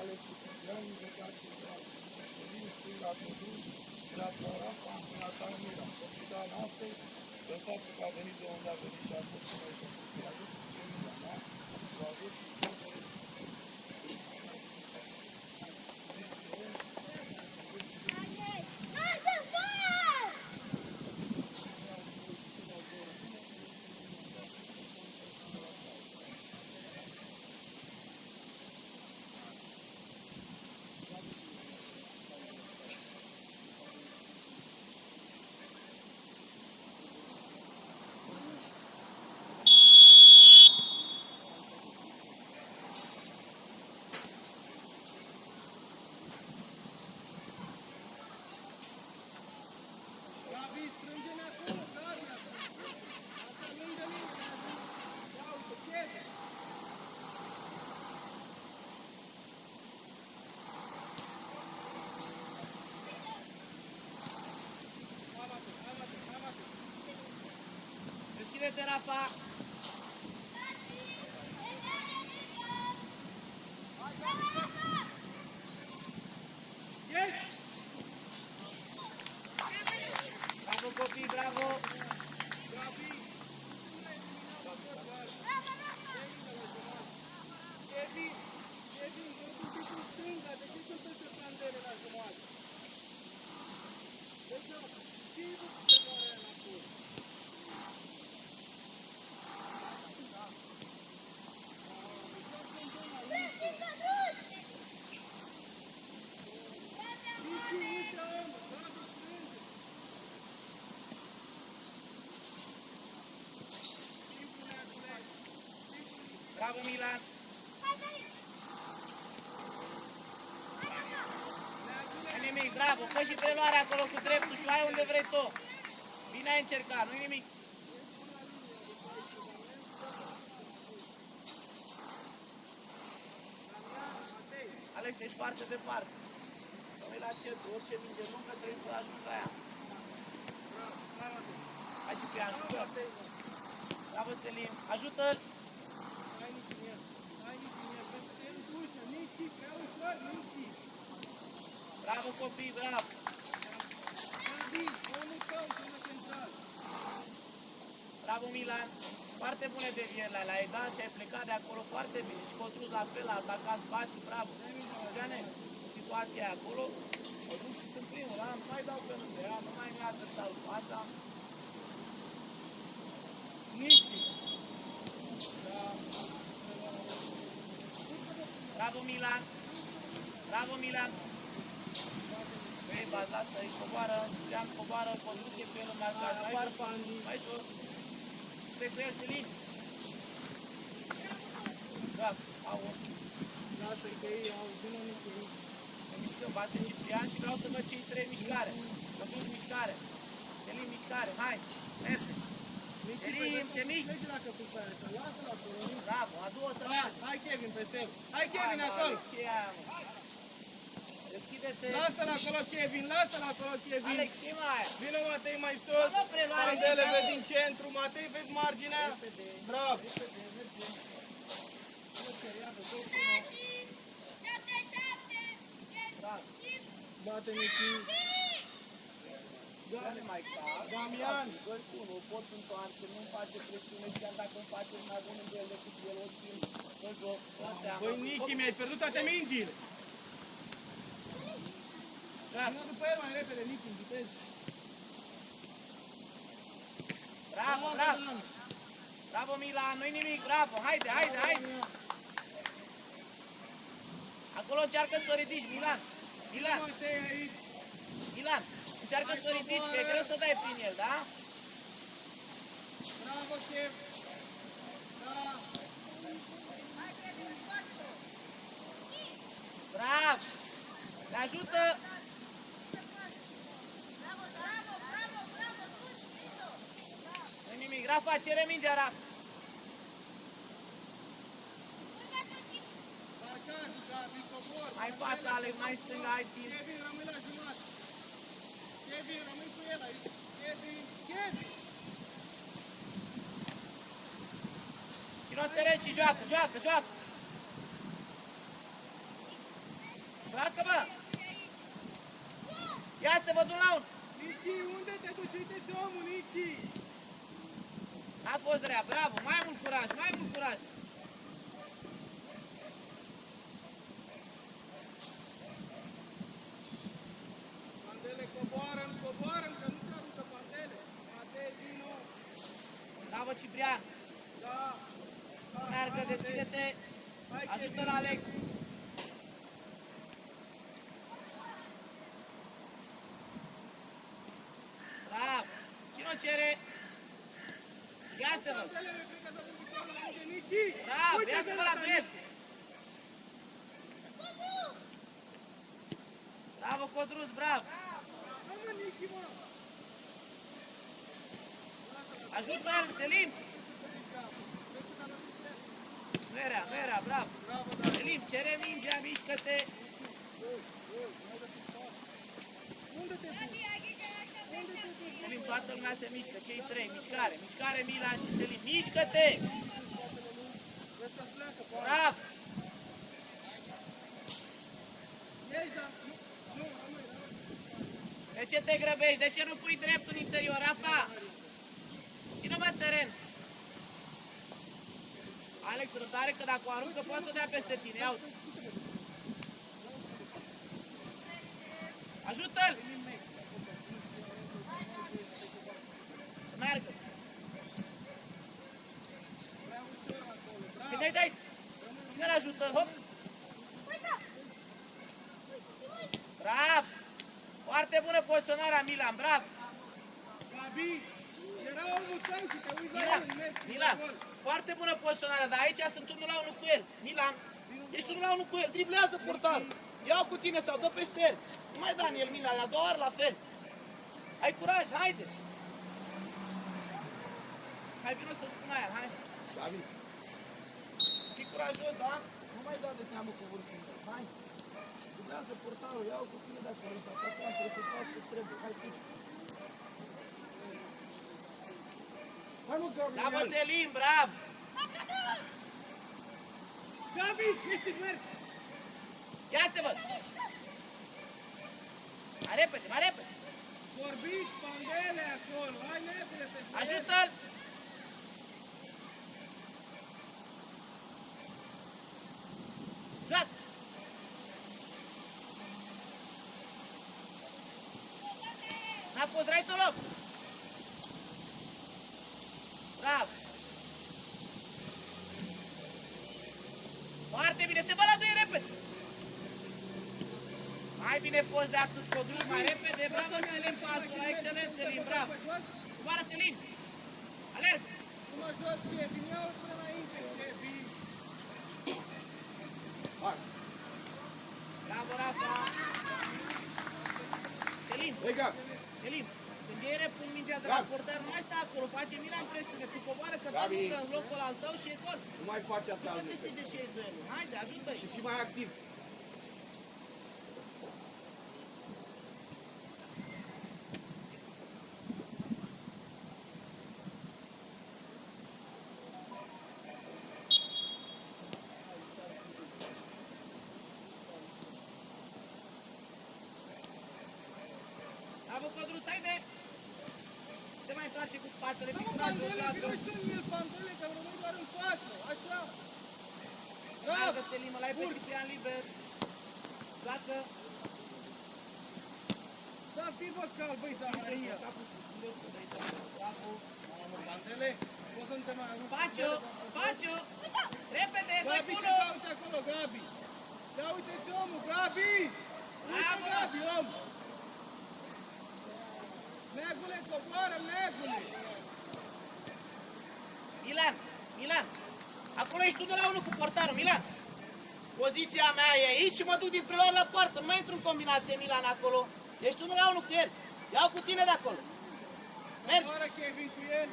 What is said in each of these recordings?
Alex Ciprian, Vedat Ciprian, Călin Stânga Călin, Dreapta Rafa, Nathan Mira. Profita noastră, de faptul că a venit de unde a venit și a fost cu noi, să-i ajut cu familia mea, să ajut cu toate. Deschide-te, Rafa! Bravo, copii, bravo! Kevin, du-te cu stânga, de ce sunt toate plandele la jumătate? Deci, ce e după aia înapoi? Bravo, Milan! Nu nimic, bravo! Fă și preluarea acolo cu dreptul și ai unde vrei tu! Bine ai încercat, nu-i nimic! Alex, ești foarte departe! Nu-i la centru, orice minge lungă trebuie să ajungi la ea! Hai și pe ea, ajută! Bravo, Selim! Ajută-l! Bravo, copii, bravo! Bravo, Milan! Foarte bune devieri la ai dat și ai plecat de acolo foarte bine. Și Cotruț la fel, a atacat spații, bravo! Geane, situația e acolo, o duc și sunt primul, da? Nu mai dau pe lângă ea, nu mai mi-a adresat fața. Nici! Bravo, Milan! Bravo, Milan! Băi, v-ați lasă-i, coboară, Jean coboară, conduce pe el în marcaj, mai jos! Trec pe el, Selin! Bravo, au Lasă-i că ei au vină nici. Ne mișcăm, base Ciprian și vreau să văd cei trei mișcare. Să duc mișcare. Selin, mișcare, hai, merge! Selin, te miști! Trece la căpușa aia, lasă-l acolo. Bravo, a doua să mergi! Hai Kevin peste el! Hai Kevin acolo! Ce e aia, mă? Deschide-te! Lasă-l acolo Kevin, lasă-l acolo Kevin! Alex, ce mai aia? Vino Matei mai sus! Bă, preluare, Pandele bravo. vezi în centru, Matei vezi marginea! Repede, Bravo! repede, merge! Bravo! Bate Nichi! Dă-le mai cal. Damian! 2-1, pot întoarce, nu-mi face presiune și chiar dacă îmi face mai bun în el decât el, o țin în joc, la teamă. Băi Nichi, mi-ai pierdut toate mingile! Vină după el mai repede, Nichi, în viteză! Bravo, bravo! Bravo, Milan, nu-i nimic, bravo, haide, haide, haide! Acolo încearcă să o ridici, Milan! Milan! Milan! Încearcă să o ridici, că e greu să dai prin el, da? Bravo, Kev! Da! Bravo! Ne ajută! Nu-i nimic, Rafa, cere mingea, Rafa! Mai în fața, Alex, mai în stânga, ai timp. Kevin, rămâi la jumătate. Kevin, rămâi cu el aici. Kevin, Kevin! Vino în teren și joacă, joacă, joacă! Mișcă, bă! Ia să te văd un la un! Nichi, unde te duci? Uite-ți omul, Nichi! A fost rea, bravo! Mai mult curaj, mai mult curaj! Pandele, coboară-n, coboară-n, că nu se aruncă pandele! Matei, vino! Bravo, Ciprian! Da! Da, Meargă, hai, Matei. deschide-te! Hai, Ajută-l, Kevin. Alex! Bravo! Cine o cere? Ia să te văd! Pandele, cred că s-a făcut ceva la mine, Nichi! Bravo! Uite Ia să te de văd la ăsta, duel! Nichi. Bravo, Codruț, bravo! Hai, mă, Nichi, mă! Ajută el, Selim! Nu era, nu era, bravo! Bravo, da! Selim, cere mingea, mișcă-te! Unde te duci? Unde te duci? Selim, toată lumea se mișcă, cei trei, mișcare, mișcare, Milan și Selim, mișcă-te! Ăsta pleacă, poate. Bravo! Ieși, da! Nu, rămâi, rămâi! De ce te grăbești? De ce nu pui drept în interior, Rafa? Ține-mă teren! Alex, răbdare că dacă o aruncă poate să o dea peste tine, ia uite! Ajută-l! Să meargă! Prea ușor acolo, bravo! Dai, dai! Cine-l ajută? Hop! Bravo! Foarte bună poziționarea, Milan, bravo! Gabi, era omul tău și te uiți la Milan, el în net. Milan, foarte bună poziționare, dar aici sunt 1 la 1 cu el. Milan, ești 1 la 1 cu el, driblează portarul. Ia-o cu tine sau dă peste el. Nu mai Daniel, Milan, la 2 ori la fel. Ai curaj, haide. Hai, vino să spun aia, hai. David, Fii curajos, da? Nu mai da de teamă cu vârful. Hai. Driblează portarul, ia-o cu tine de acolo. Atacați, trebuie să faci ce trebuie. Hai, tu. hai mă, Gabriel! Bravo, Selim, bravo. Gabi, ești în mers! Ia să te văd. Mai repede, mai repede. Vorbiți, pandele acolo, hai nebune pe zi. Ajută-l. Joacă. N-a fost, drai să o luăm. Bravo. Foarte bine, se va la 2 repede. Mai bine poți de atât, Codruț, mai repede. Bravo, Selim, pasul, la excelent, Selim, bravo. Coboară, Selim. Alerg. Mă jos, Kevin, ia-o până înainte, Kevin. Hai! Bravo, Rafa. Selim, Hai, Gabi! Selim. Când iei rep în mingea de la portar, nu mai sta acolo, face Milan presiune, tu coboară că dă mișcă în locul al tău și e gol. Nu mai faci asta Nu să al câștige și ei duelul. Haide, ajută-i. Și fii mai activ. Bravo, Codruț, haide. Se mai întoarce cu spatele, Da, cu mă, curajul, pandele, joacă. vino și tu în el, pandele, că rămâi doar în față, așa. Meargă, Selim, îl ai pe Urc. Ciprian liber. Joacă. Da, fii bă cal, băi, Zaharia. Bravo. Pandele, poți să nu te mai arunci. Faciu, Faciu. Repede, dă Gabi, ce bunul. cauți acolo, Gabi? Ia uite-ți omul, Gabi! Bravo! Uite, Gabi, om! Negule, coboară, negule! Milan, Milan. Acolo ești 1 la 1 cu portarul, Milan. Poziția mea e aici și mă duc din preluar la poartă. Nu mai intru în combinație, Milan, acolo. Ești 1 la 1 cu el. Iau cu tine de acolo. Mergi. Coboară, Kevin, cu el!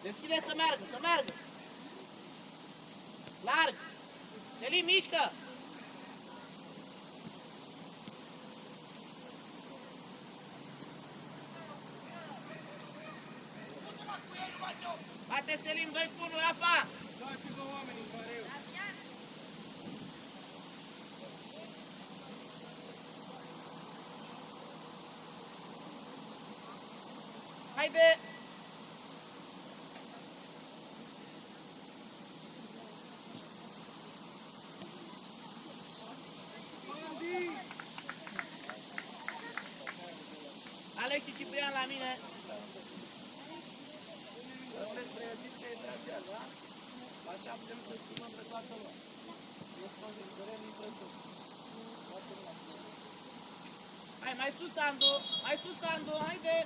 Deschide să meargă, să meargă. Larg. Selim, mișcă. Bate Selim, 2 cu 1, Rafa. Dați-vă oamenii în pareu! Haide! Pandi! Alex și Ciprian la mine. Sunteți pregătiți că e trasea, da? Așa putem să schimbăm pe toată lumea. Este o victorie dintre tot. Toată lumea. Hai, mai sus, Andu! Mai sus, Andu! Haide!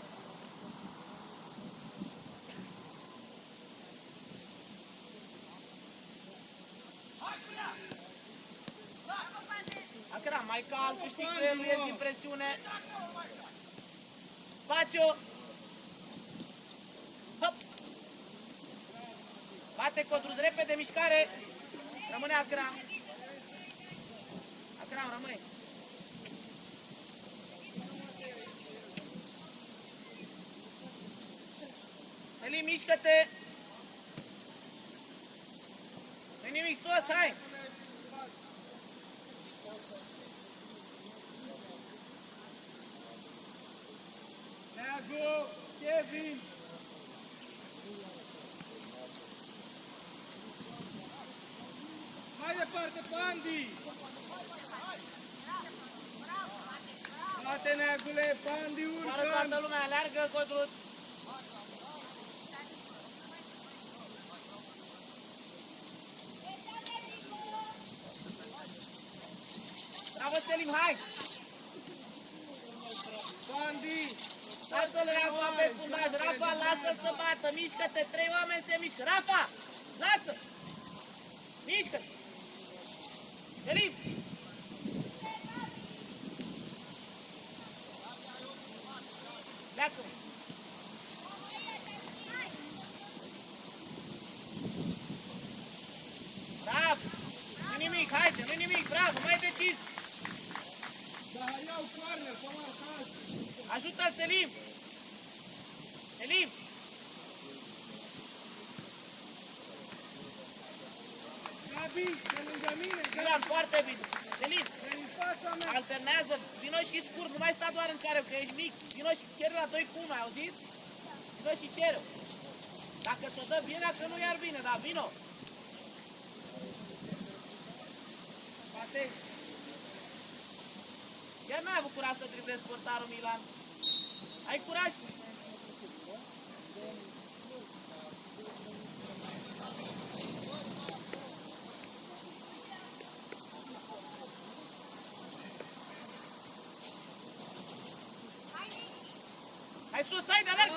Acra, mai calm, câștig pe el, nu ies din presiune. Spațiu! Hop! Bate Codruț, repede, mișcare! Rămâne Acram. Acram, rămâne. Selim, mișcă-te! Nu-i nimic, sus, hai! Neagu! Kevin! Mai departe, Pandi! Bate, Neagule, Pandi, Doar urcă! toată lumea, aleargă Codruț! Bravo, Selim, hai! Pandi! Lasă-l, Rafa, pe fundaj! Rafa, lasă-l să bată! Mișcă-te! 3 oameni se mișcă! Rafa! Lasă! Mișcă-te! Selim! Pleacă! Bravo! Nu-i nimic, haide, nu-i nimic, bravo, mai decis! Da, iau corner, pe marcaj! Ajută-l, Selim! Selim! Gabi, de lângă mine! Milan, foarte bine! Selim! În fața mea! Alternează, vino și scurt, nu mai sta doar în care, că ești mic. Vino și cere la 2 cu 1, ai auzit? Vino și cere. Dacă ți-o dă bine, dacă nu, iar bine, dar vino. Bate. Chiar n-ai avut curaj să driblezi portarul, Milan. Ai curaj? Hai sus, hai de alerg!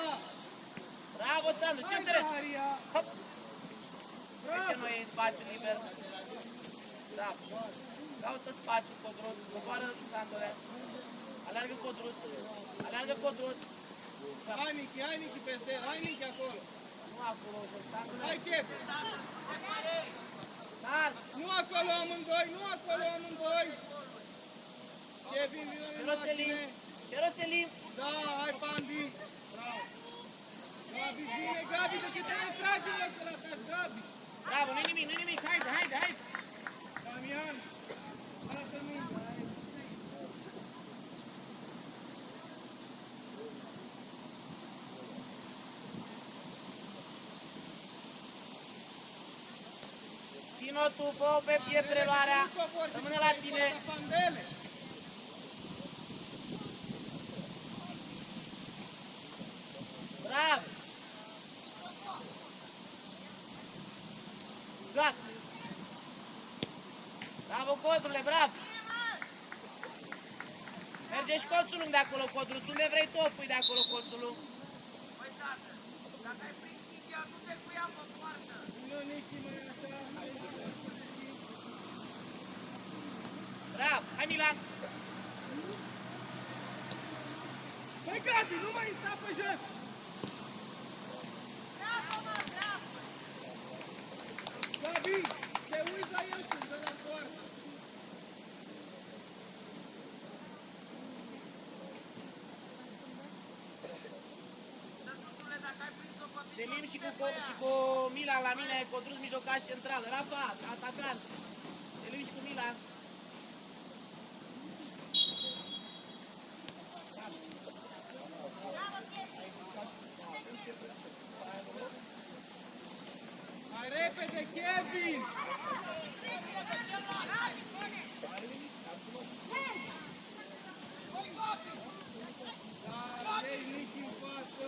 Bravo, Sandu, ce Hai, teren! Daria! Hop! De ce nu e spațiu liber? Bravo! Caută spațiu, Codruț, coboară Sandule. Alergă Codruț, alergă Codruț. Hai, Nichi, peste el, hai, Nichi, acolo! Nu acolo, jos, Sandule. Hai, chef! Dar, Nu acolo amândoi, nu acolo amândoi! Kevin, vină în Ceroselim, margine! Ceroselim. Da, hai, Pandi! Bravo! Gabi, bine, Gabi, de ce te mai tragi în locul ăla, Gabi? Bravo, nu-i nimic, nu-i nimic, haide, haide, haide. Damian, arată minte! Țin-o tu, fă pe piept reluarea. Rămâne la tine. Pandele! Bravo! Joacă! Bravo, Codrule, bravo! Merge și colțul lung de acolo, Codruț. Unde vrei tu, o pui de acolo, colțul lung. Vină, Nichi, mai așa! Bravo! Hai, Milan! Băi, Gabi, nu mai sta pe jos! Gabi, te uiți la el când dă la poartă! Selim și cu Milan la mine, Codruț mijlocaș central. Rafa, atacant. Selim și cu Milan. Mai repede, Kevin! Da, trei Nichi în față.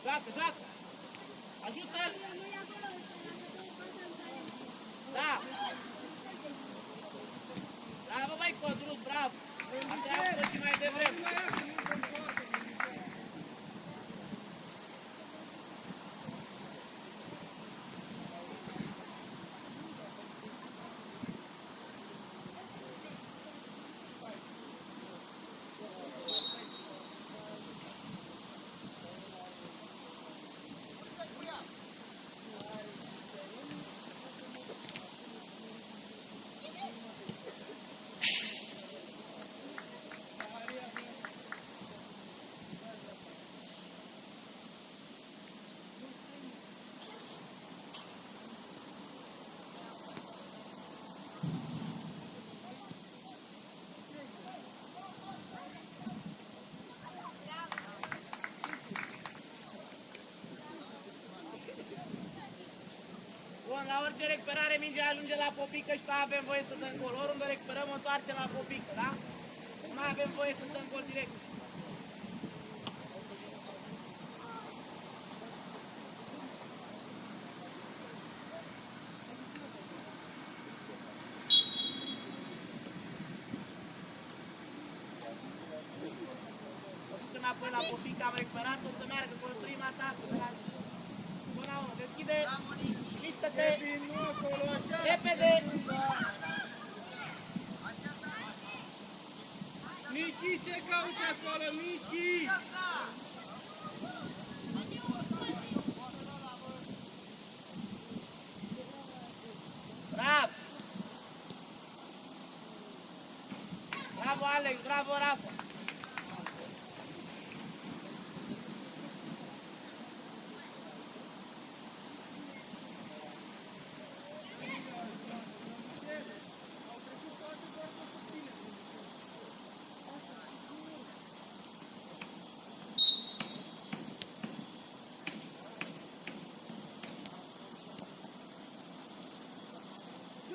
Joacă, joacă! Ajută-l! Da! Bravo, băi, Codruț, bravo! Așa am fost și mai devreme. Bun, la orice recuperare mingea ajunge la Popică și pe aia avem voie să dăm gol. Oriunde recuperăm, întoarce la Popică, da? Nu mai avem voie să dăm gol direct. Înapoi la Popică, am recuperat, o să meargă construim atacă de la zona 1. Deschide, mișcă-te, Kevin, nu acolo, așa. repede! Nichi, ce cauți acolo, Nichi? Bravo! Bravo, Alex, bravo, Rafa!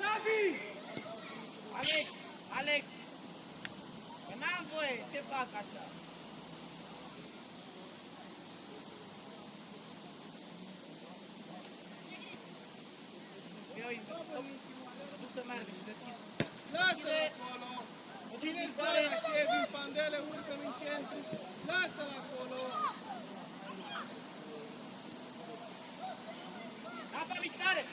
Gabi! Alex, Alex! Că n-am voie, ce fac așa? Eu îi duc să meargă și deschid. Lasă-l acolo! Ține sparea, Kevin, Pandele, urcă în centru. Lasă-l acolo! Rafa, mișcare!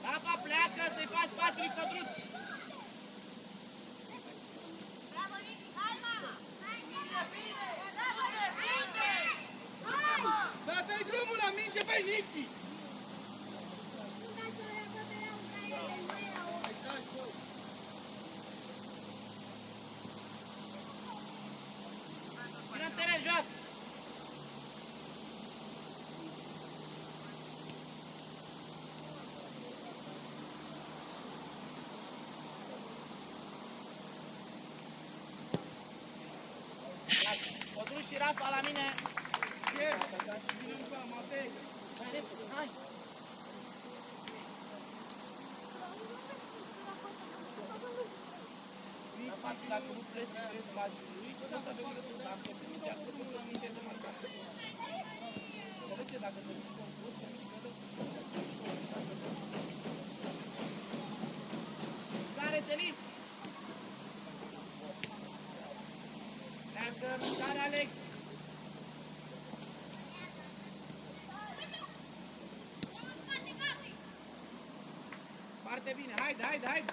Rafa, pleacă să-i faci spațiu lui Codruț! Da-te-i drumul la minge, băi, Nichi! Hai, taci, bă! Ține în teren, joacă! Codruț și Rafa la mine! Kevin, vine în fața, Matei! Hai repede, hai! Rafa, dacă nu pleci să crezi spațiul lui, nu o să avem unde să dacă te mingea, să pun la minte de marcat. Înțelege? Dacă te mișcă în plus, te mișcă de... Mișcare, Selim! Pleacă, mișcare, Alex! Foarte bine, haide, haide, haide!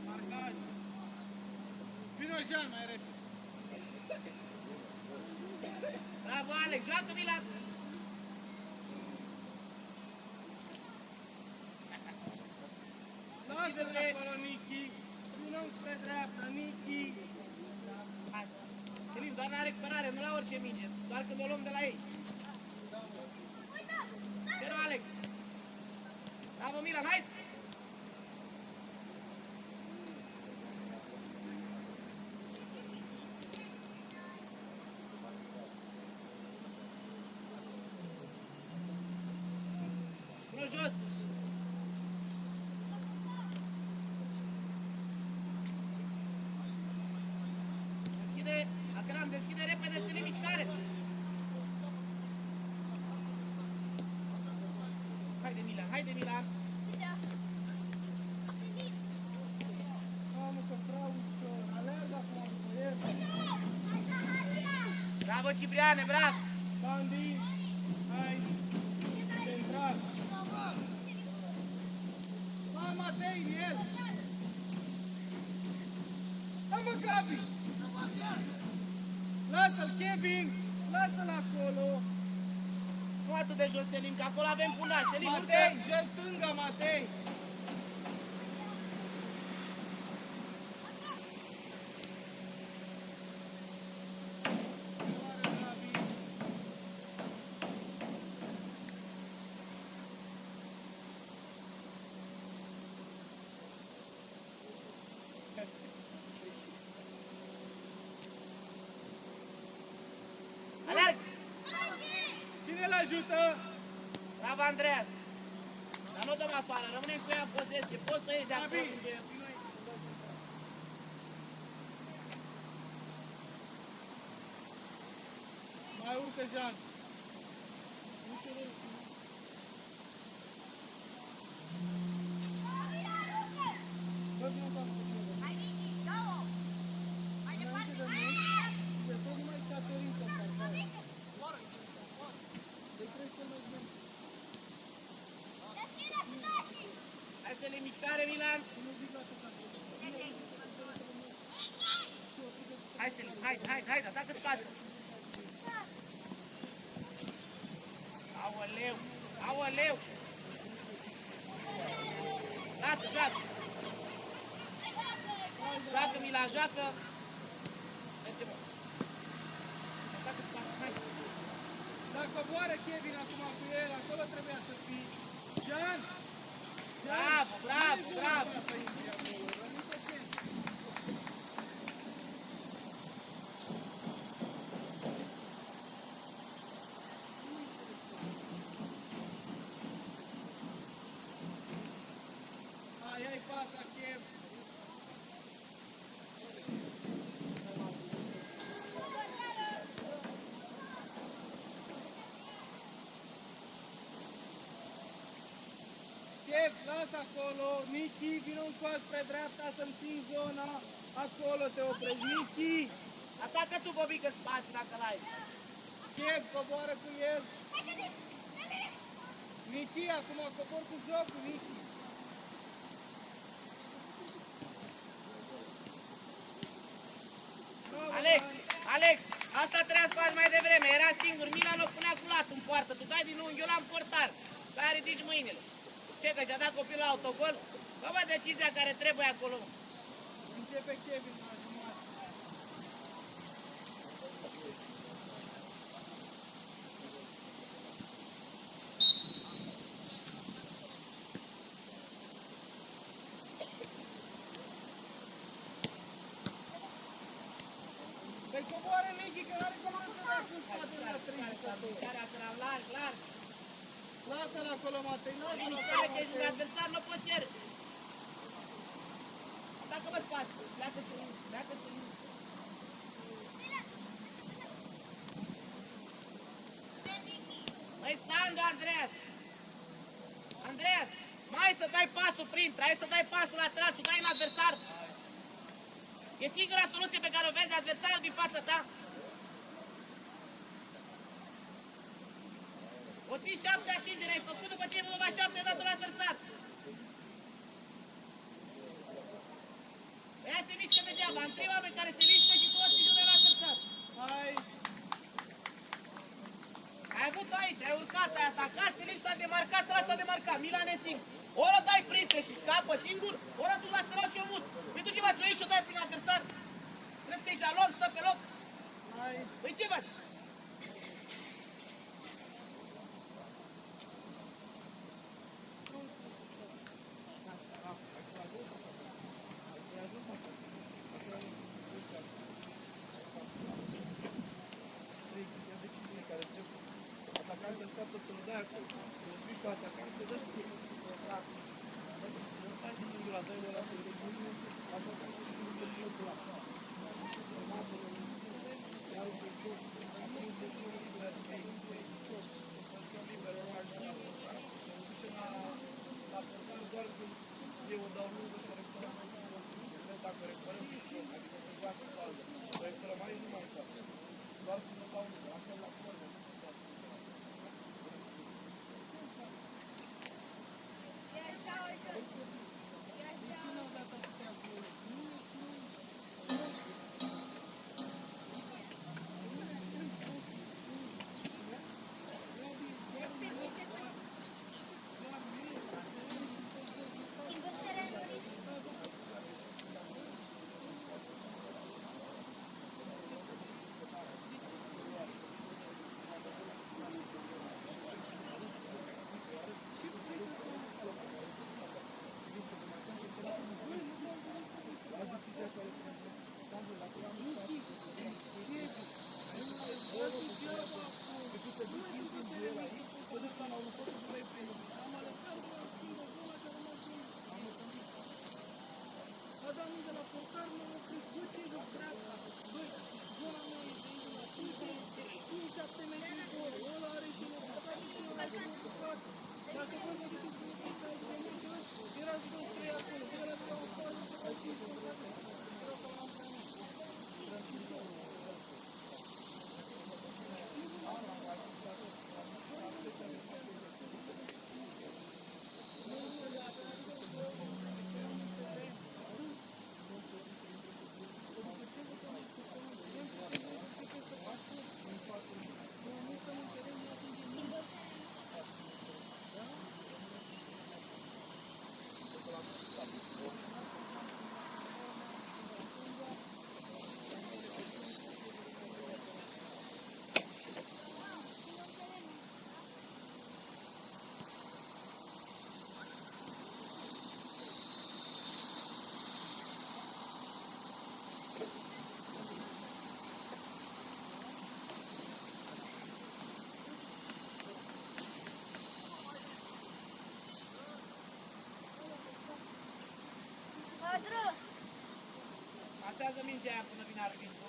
Marcaj! Vino, Jean, mai repede! Bravo, Alex! Joacă, Milan! Lasă-l acolo, Nichi! Vină spre dreapta, Nichi! Hai! Selim, doar la recuperare, nu la orice minge, doar când o luăm de la ei. Zero, Alex. Bravo, Milan, hai! Până jos! Deschide, Akram, deschide repede, Selim, mișcare! Haide, Milan, haide, Milan! Mamă, că prea ușor. Alerg acum după el. Bravo, Cipriane, bravo! Bandi, hai. Central. Hai, Matei, în el. Hai, mă, Gabi. Lasă-l, Kevin. Lasă-l acolo. Nu atât de jos, Selim, că acolo avem fundaș. Selim, Matei, urcă! jos stânga, Matei. Alerg! Cine îl ajută? Bravo, Andreas! Dar nu o dăm afară, rămânem cu ea în posesie. Poți să ieși de acolo Gabi. unde... Mai urcă, Jean. Bă, nu dau. De tot numai Caterin că parcă. Deci trebuie să mai bine. Hai să le mișcare, Milan! Nu zic la asta. Hai, Selim, hai, atacă spațiul! Aoleu, aoleu! Lasă, joacă! Joacă, Milan, joacă! Mergem! Atacă spațiul, hai! Dacă coboară Kevin acum cu el, acolo trebuia să fii. Jean! Bravo, bravo, bravo! Ai fața, Kev. Kev, lasă acolo. Nichi, vină încoa spre dreapta să-mi ții zona. Acolo te oprești. Nichi! Atacă tu, Bobică, spațiul dacă l-ai! Kev, coboară cu el. Nichi, acum cobor cu jocul, Nichi. Bravo, Alex, Dani. Alex, asta trebuia să faci mai devreme, era singur, Milan o punea cu latul în poartă, tu dai din unghiul ăla în portar, pe aia ridici mâinile. Ce, că și-a dat copilul la autogol? Bă, decizia care trebuie acolo. Începe Kevin la jumătate. Păi coboară Nichi, că n-are cum să dea cu spatele la 30. Care era larg, larg. Lasă-l acolo, Matei, E lasă-l mișcare acolo, că ești un Matei. adversar, nu poți cere. Atacă, bă, spațiu, pleacă să nu. Măi, Sandu, Andreas! Andreas, mai să dai pasul printre, hai să dai pasul lateral, să dai în adversar. E singura soluție pe care o vezi adversarul din fața ta. O ții 7 atingeri, ai făcut după ce ai văzut 7, ai dat un adversar. Ea se mișcă degeaba, am 3 oameni care se mișcă și tu o ții de la adversar. Hai, Ai avut aici, ai urcat, ai atacat, Selim s-a demarcat, ăla s-a demarcat, Milan e singur. Ori o dai printre și scapă singur, ori o duci lateral și o mut. Păi tu ce faci aici și o dai prin adversar? Crezi că ești la loc, stă pe loc? Păi ce faci? Atacantul așteaptă să-l dea acolo. Îl zici pe atacant, te dă și ție. Faci din gura, dă-i de la tine. Doar când eu o dau lungă și o recuperăm mai mult. Dacă recuperăm picior, adică să joacă în bază, o recuperăm aici, nu mai face. Doar când o dau lungă, la fel la formă. Pasează mingea aia până vine arbitru.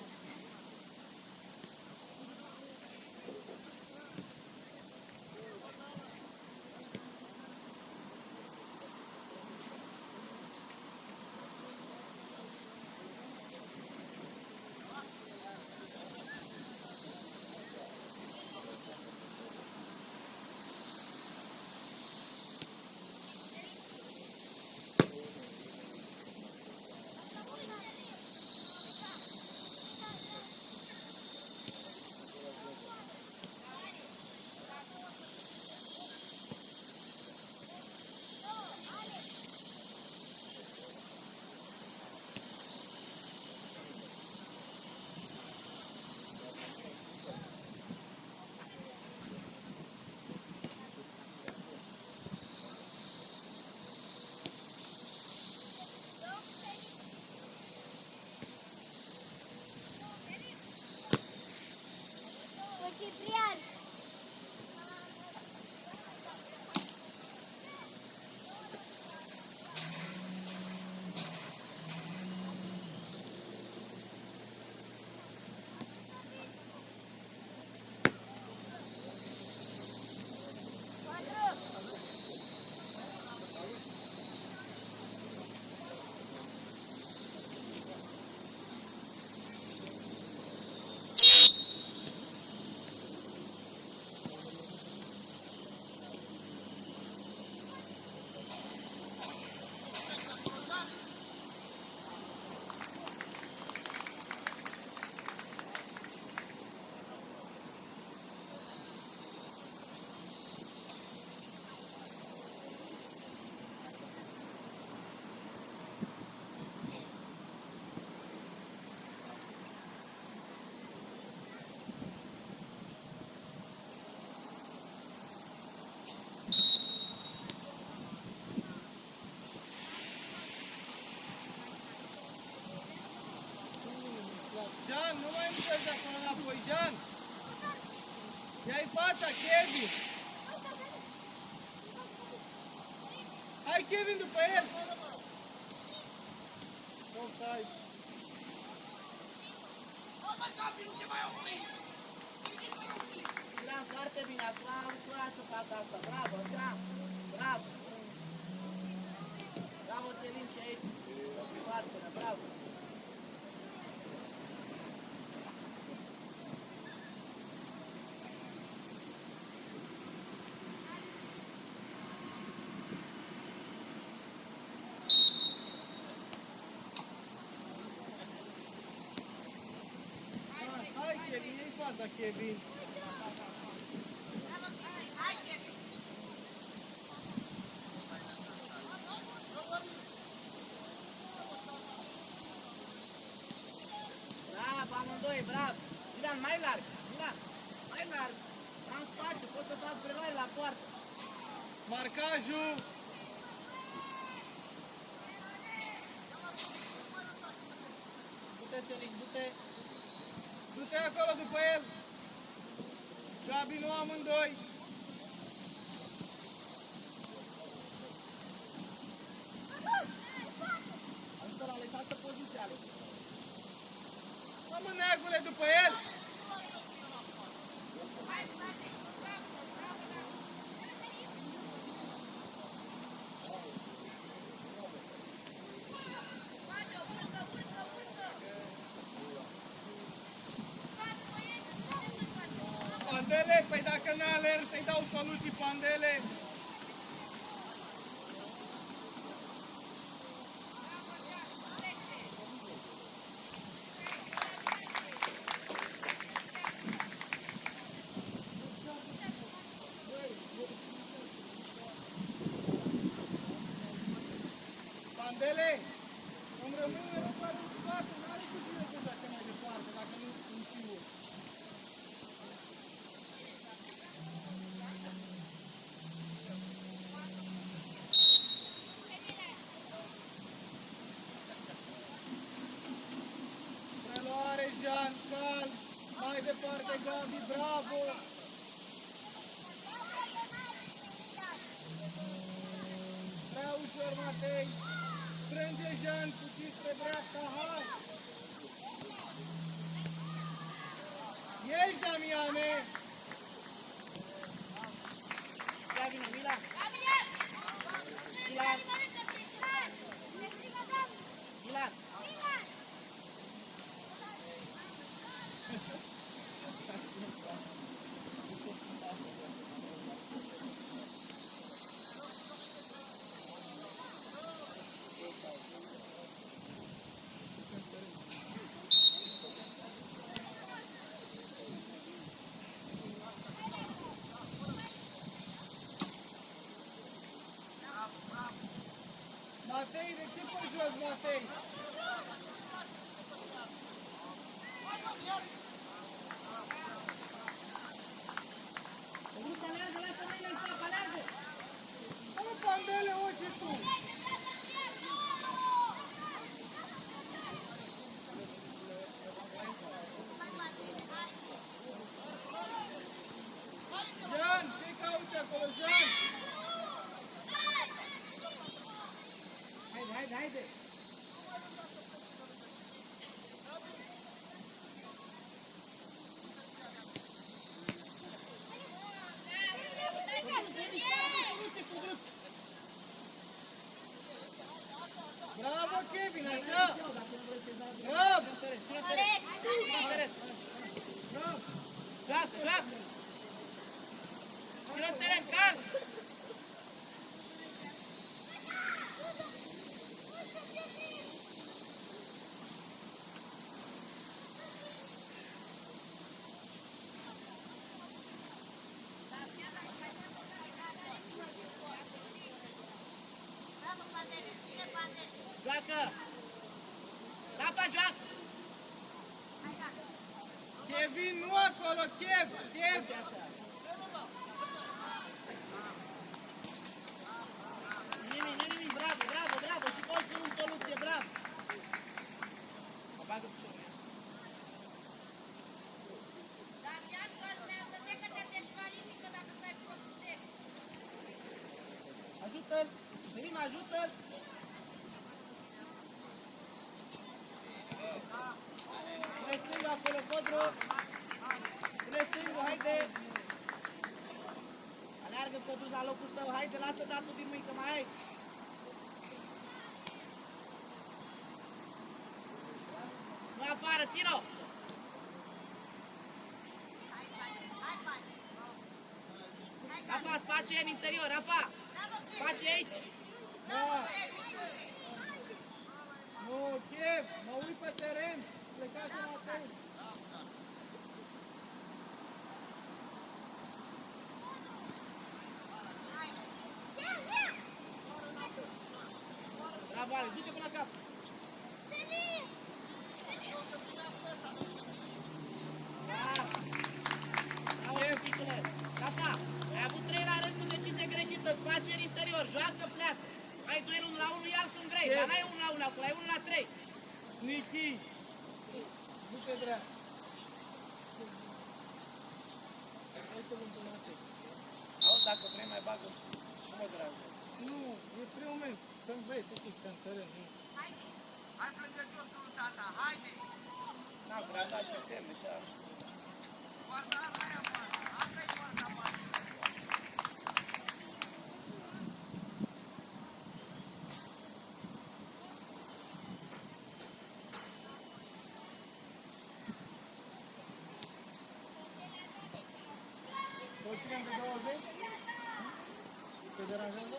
Jean! Ia-i fața, Kevin! Hai, Kevin, după el! Offside! Milan, foarte bine, acum am curaj să fac asta. Bravo, așa, bravo. Bravo, Selim, și aici. Întoarce-ne, bravo. Hai, Kevin, ia-i fața, Kevin! Bravo, amândoi, bravo. Milan, mai larg, Milan, mai larg. Am spațiu, pot să fac prelare la poartă. Marcajul! Du-te, Selim, du-te. Du-te acolo după el! Gabi, nu amândoi! Ajută la ales altă poziție, Alex. Amă, neagule, după el! Pandele, păi dacă n-alerg, să-i dau soluții, Pandele! Pandele, îmi rămâne răcoare în spate, n-are cu cine să dați mai departe, dacă nu știu. Preluare, Jean, calm, mai departe, Gabi, bravo! Prea ușor, Matei! Strânge, Jean, puțin spre dreapta, hai! Ești, Damiane! Ia vine, Milan. Milan. Milan. Matei, de ce pe jos, Matei? Nu te aleargă, lasă mâinile în cap, aleargă! Mă, Pandele, o și tu! Jean, ce cauți acolo, Jean? Haide, haide, haide! Bravo, Kevin, așa! Bravo! Ține teren! Ține teren! Bravo! Joacă, joacă! Ține teren, calm! Joacă! Rafa, joacă! Kevin, nu acolo, Kev! Kev! Nimic, bravo, bravo, bravo! Și colțul în soluție, bravo! Mă bagă piciorul. Ajută-l! Venim, ajută-l! Pune stângul acolo, Codru! Pune stângul, haide! Aleargă, Codru, la locul tău, haide, lasă datul din mâini, că mai ai! Nu afară, țin-o! Rafa, spațiu în interior, Rafa! Spațiu aici! Da. Nu, chef, mă uit pe teren, plecați înapoi. Bravo, Alex, du-te până la cap! Da! Bravo, chitule! Rafa, ai avut 3 la rând cu decizie greșită, spațiu în interior, joacă, pleacă! Ai duel 1 la 1, ia cum vrei, dar n-ai 1 la 1 acolo, ai 1 la 3! Nichi, nu pe dreapta. Hai să-l împânate. Auzi, dacă vrei mai bagă, nu mă dragă. Nu, e primul meu, să înveți să știi pe teren. Nu. Hai plângă Josul, tata, haide! N-am vrea, da, și teme, și așa. Poarta asta e poarta, asta e poarta mare. O ținem de 20? Te deranjează?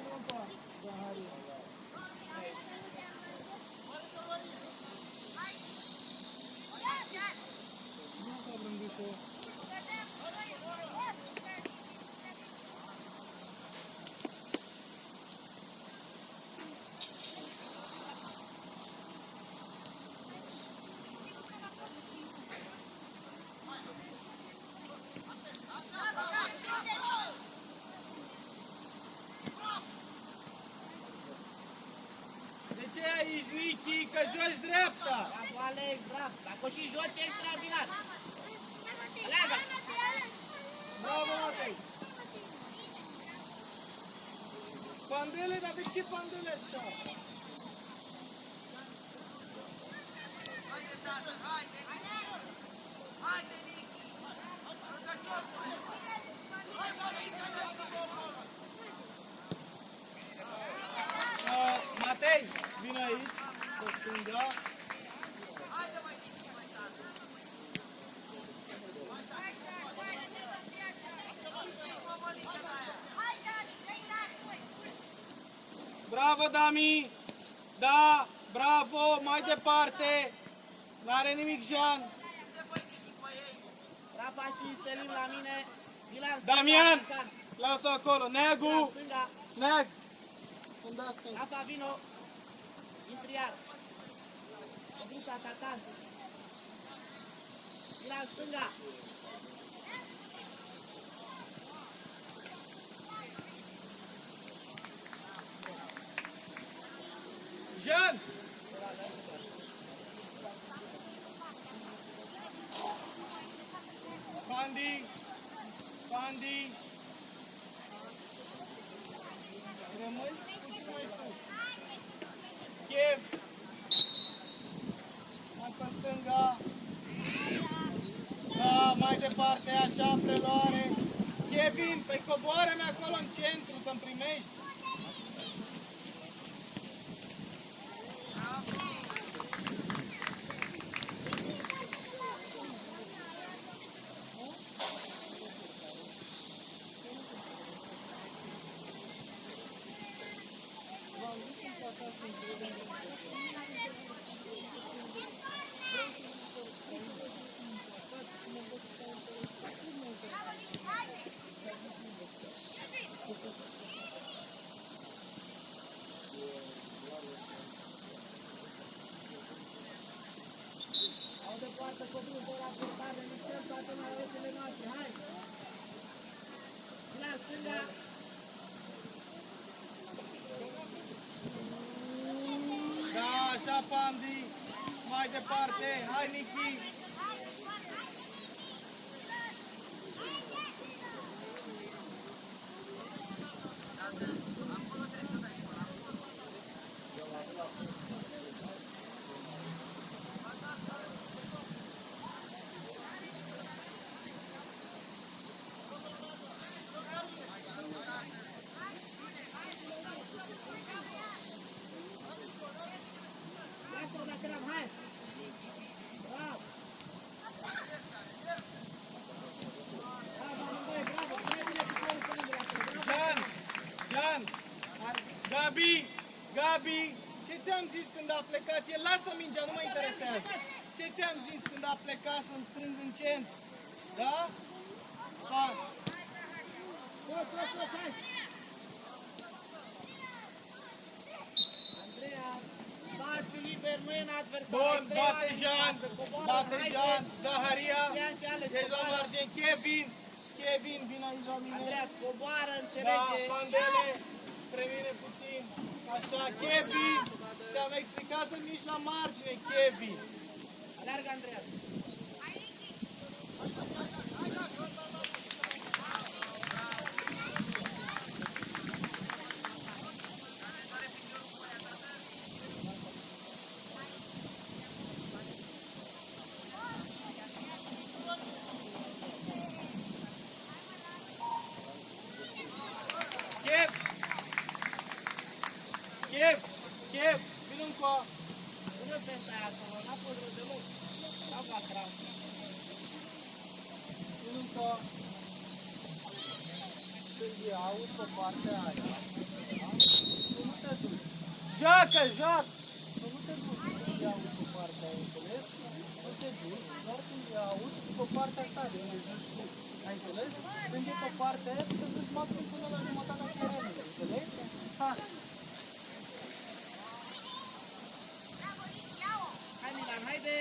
Nu pa, Zaharia. Nu ca brândușă. De ce aici, Nichi? Că joci dreapta! Bravo, Alex, bravo! Dacă o și joci, e extraordinar! Aleargă! Bravo, Matei! Pandele, dar de ce pandele așa? Haide, tata, haide! Haide, Nichi! Plângă Josul! Matei, vine aici, pe stânga. Haide, mai Nichi, mai tata! Bravo, Dami! Da, bravo, mai departe! N-are nimic, Jean! Rafa și Selim la mine. Milan, Damian! stânga, Lasă acolo, Milan, Neagu! stânga. Neag! Îmi da stânga. Rafa, vino. Intri iar. Codruța, atacant. Milan, stânga. Jean! Pandi! Pandi! Rămâi puțin mai sus. Chev! Mai pe stânga. Da, mai departe, așa, preluare. Kevin, păi coboară-mi acolo în centru să-mi primești. Au de poartă copilul de la portare, mișcăm toate noroțele noastre, hai! Milan, stânga! Da, așa, Pandi. Mai departe. Hai, Nichi. Gabi! Gabi! Ce ți-am zis când a plecat? El lasă mingea, nu mă interesează. Ce ți-am zis când a plecat să-mi strâng în centru? Da? Ha! Hai! Andreea, spațiu liber nu e în adversar. Bun, Ai trei bate oameni în Jean, față, coboară, bate haide. Jean, Zaharia, Jean și Alex, deci la coboară. margine, Kevin, vin aici la mine. Andreea, coboară, Da, înțelege. Pandele, previne puțin, așa, Kevin, ți-am explicat să mici la margine, Kevin. Aleargă, Andreea. Kev, vin încoa. Pune pesta aia acolo, n-a fost rău deloc. N-a fac rău. Vin încoa. Când iau pe partea aia, da? Tu nu te duci. Joacă! Tu nu te duci când iau pe partea aia, înțeles? Nu te duci, doar când iau pe partea ta, de unde zici tu. Ai înțeles? Când e pe partea aia, tu te duci maxim până la jumătatea terenului, înțelegi? Ha! Hai, Milan, haide.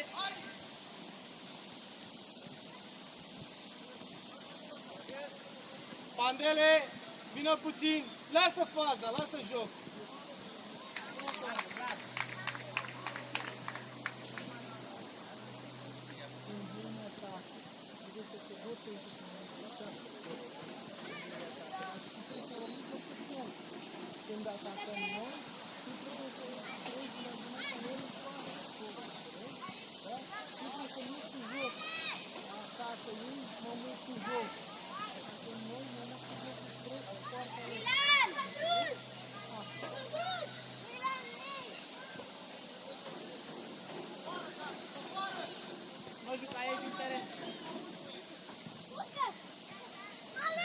Pandele, vină puțin, lasă faza, lasă joc. Când atacăm noi, tu trebuie să treci la dumneavoastră în el în față. Da? Tu trebuie să mergi cu joc. Atacă ei, mă merg cu joc. Atacă noi, mă merg cu joc cu treci foarte ales. Nu juca aici din teren.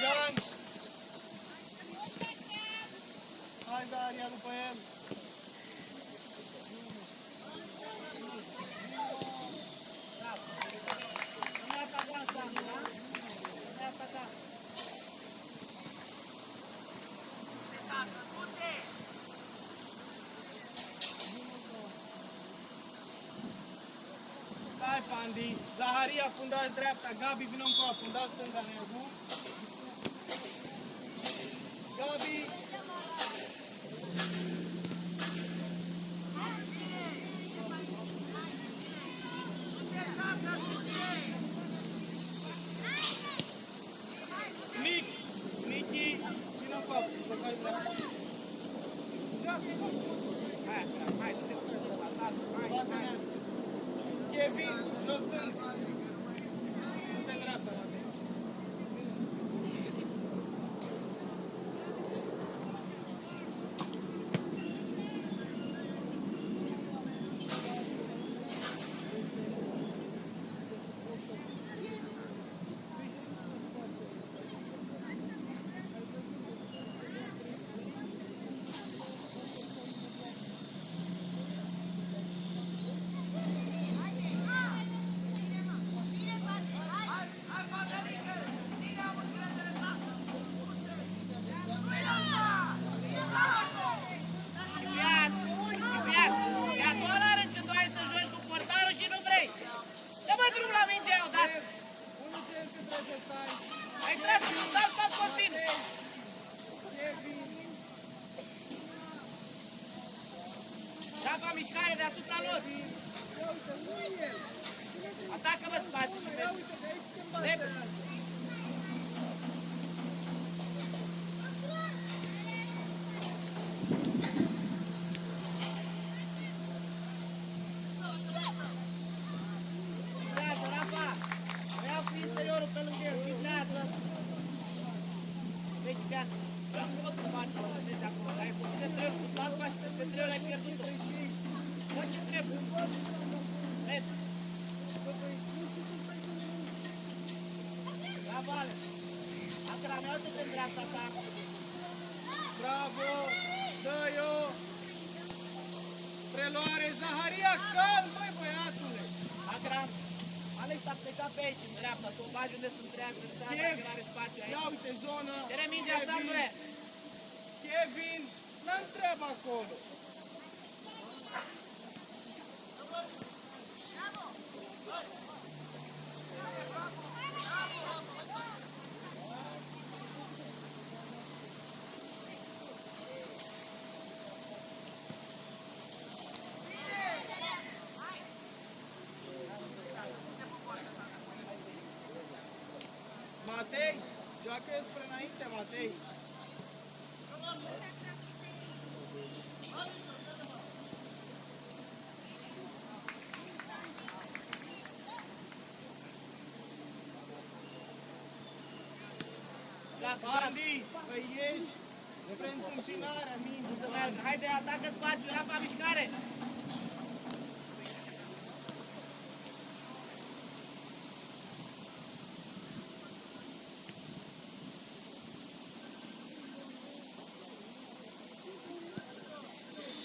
Jean! Hai, Zaharia, după el. Bravo. Nu mai ataca în Sam, da? Nu mai ataca. Stai, Pandi. Zaharia, fundaș dreapta. Gabi, vină încoa, fundaș stânga, Neagu. Gabi! Nicky, vină încoa, fundaș dreapta. Hai, te duci la atac. Hai. Kevin, jos stâng. Pe dreapta, la mine. Ai tras și un dal tot continuu. Rafa, mișcare deasupra lor. Atacă-vă spațiu și mergi. Vibrează, Rafa. Vreau cu interiorul pe lângă el. Vibrează. Vezi, chiar. Joacă tot cu fața, mă vedeți acolo. Ai făcut de trei ori cu bal, faci pe trei ori ai pierdut-o. Fă ce trebuie. Vezi. Bravo, Ale. Acra, mi-au în dreapta ta. Bravo! Dă-i o preluare, Zaharia, calm, băi, băiatule! Agram, Alex a plecat pe aici, în dreapta, tu bagi unde sunt trei adversari, Kiev. dacă are spațiu Ia aici. uite zonă! Tere mingea, Kevin, Sandure! Kevin, n-am treabă acolo! Matei, joacă spre înainte, Matei! Plac, Bandi, păi ieși spre întâmpinarea mingii. să meargă. Haide, atacă spațiu, Rafa, mișcare!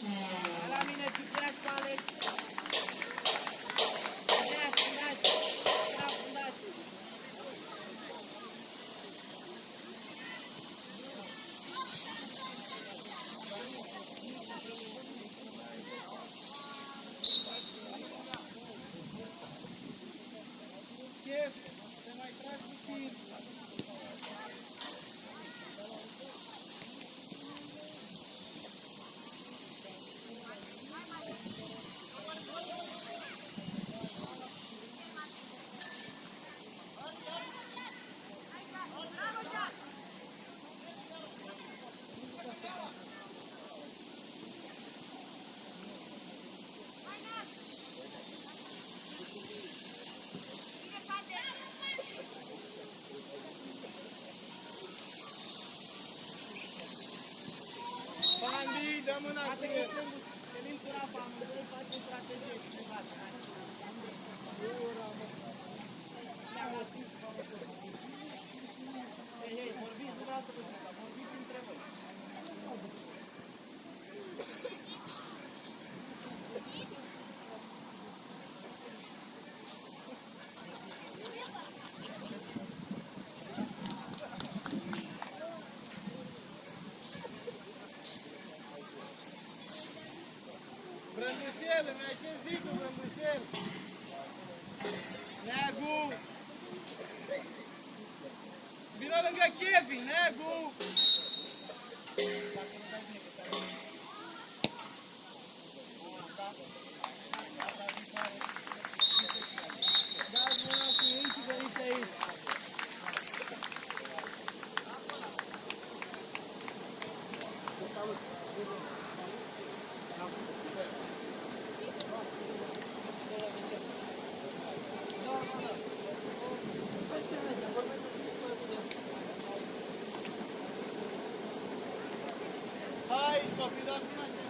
Hai la mine, Cipriaș, Alex! Fundaș, fundaș! Da, fundaș! Chef, te mai tragi puțin. Bandi, dă mâna Poate cu că el. când venim cu Rafa, amândoi facem strategie schimbată. Hai. Ia, lasă. Hei, hei, vorbiți, nu vreau să vă zic, dar vorbiți între voi. Brândușel, îmi așez zicul, Brândușel. Neagu. Vină lângă Kevin, Neagu. Dacă nu dai bine, că te-ai da. Gata, zi mare. Dați mâna cu ei și veniți aici. Hai, copii, dați mâna și